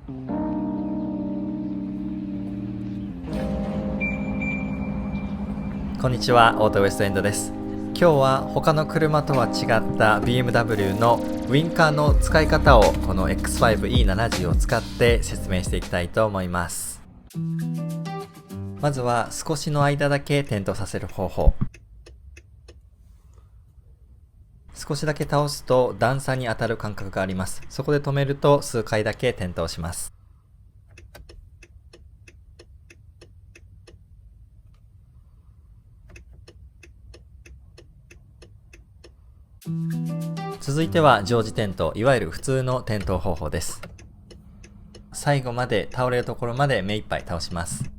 こんにちは、オートウエストエンドです。今日は他の車とは違った BMW のウインカーの使い方をこの X5E70 を使って説明していきたいと思います。まずは少しの間だけ点灯させる方法。少しだけ倒すと段差に当たる感覚があります。そこで止めると数回だけ点灯します。続いては常時点灯、いわゆる普通の点灯方法です。最後まで倒れるところまで目いっぱい倒します。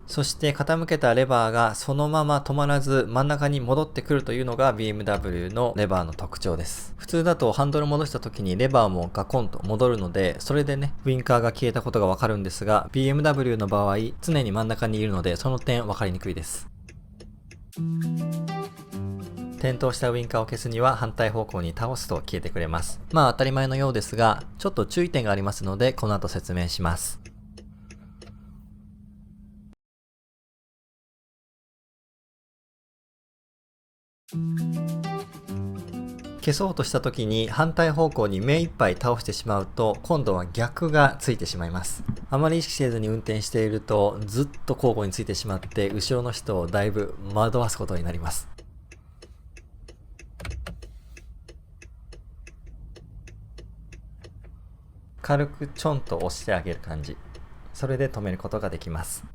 そして傾けたレバーがそのまま止まらず真ん中に戻ってくるというのが BMW のレバーの特徴です。普通だとハンドル戻した時にレバーもガコンと戻るので、それでね、ウインカーが消えたことがわかるんですが、 BMW の場合常に真ん中にいるのでその点わかりにくいです。点灯したウインカーを消すには反対方向に倒すと消えてくれます。まあ当たり前のようですが、ちょっと注意点がありますのでこの後説明します。消そうとした時に反対方向に目いっぱい倒してしまうと今度は逆がついてしまいます。あまり意識せずに運転しているとずっと交互についてしまって後ろの人をだいぶ惑わすことになります。軽くちょんと押してあげる感じ、それで止めることができます。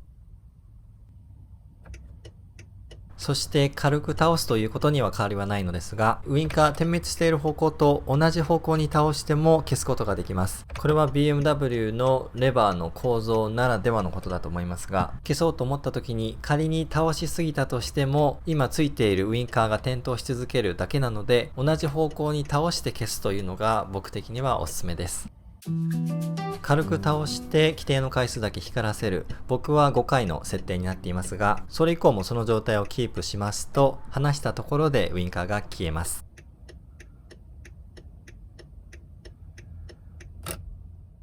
そして軽く倒すということには変わりはないのですが、ウインカー点滅している方向と同じ方向に倒しても消すことができます。これは BMW のレバーの構造ならではのことだと思いますが、消そうと思った時に仮に倒しすぎたとしても今ついているウインカーが点灯し続けるだけなので、同じ方向に倒して消すというのが僕的にはおすすめです。軽く倒して規定の回数だけ光らせる、僕は5回の設定になっていますが、それ以降もその状態をキープしますと離したところでウインカーが消えます。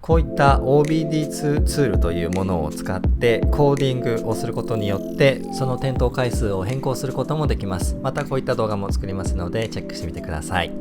こういった OBD2 ツールというものを使ってコーディングをすることによってその点灯回数を変更することもできます。またこういった動画も作りますのでチェックしてみてください。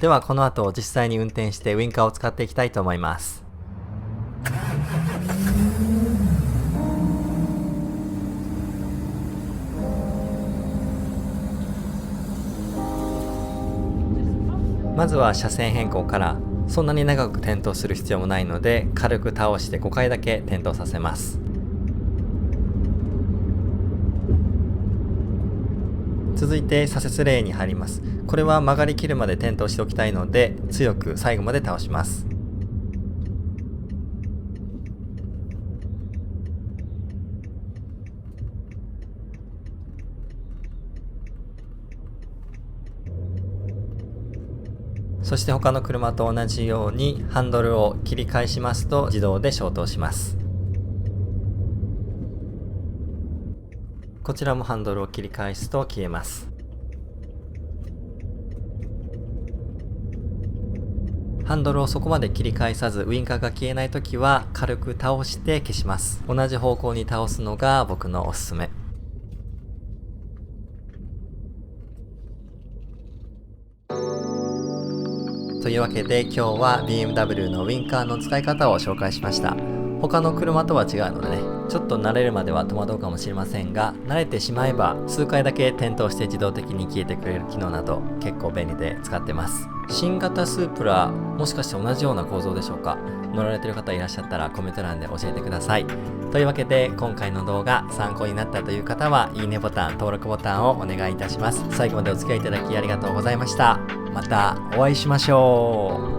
ではこの後実際に運転してウインカーを使っていきたいと思います。まずは車線変更から。そんなに長く点灯する必要もないので軽く倒して5回だけ点灯させます。続いて左折レーンに入ります。これは曲がりきるまで点灯しておきたいので強く最後まで倒します。そして他の車と同じようにハンドルを切り返しますと自動で消灯します。こちらもハンドルを切り返すと消えます。ハンドルをそこまで切り返さずウインカーが消えないときは軽く倒して消します。同じ方向に倒すのが僕のおすすめ。というわけで今日は BMW のウインカーの使い方を紹介しました。他の車とは違うのでね、ちょっと慣れるまでは戸惑うかもしれませんが、慣れてしまえば数回だけ点灯して自動的に消えてくれる機能など結構便利で使ってます。新型スープラ、もしかして同じような構造でしょうか。乗られてる方いらっしゃったらコメント欄で教えてください。というわけで今回の動画参考になったという方はいいねボタン、登録ボタンをお願いいたします。最後までお付き合いいただきありがとうございました。またお会いしましょう。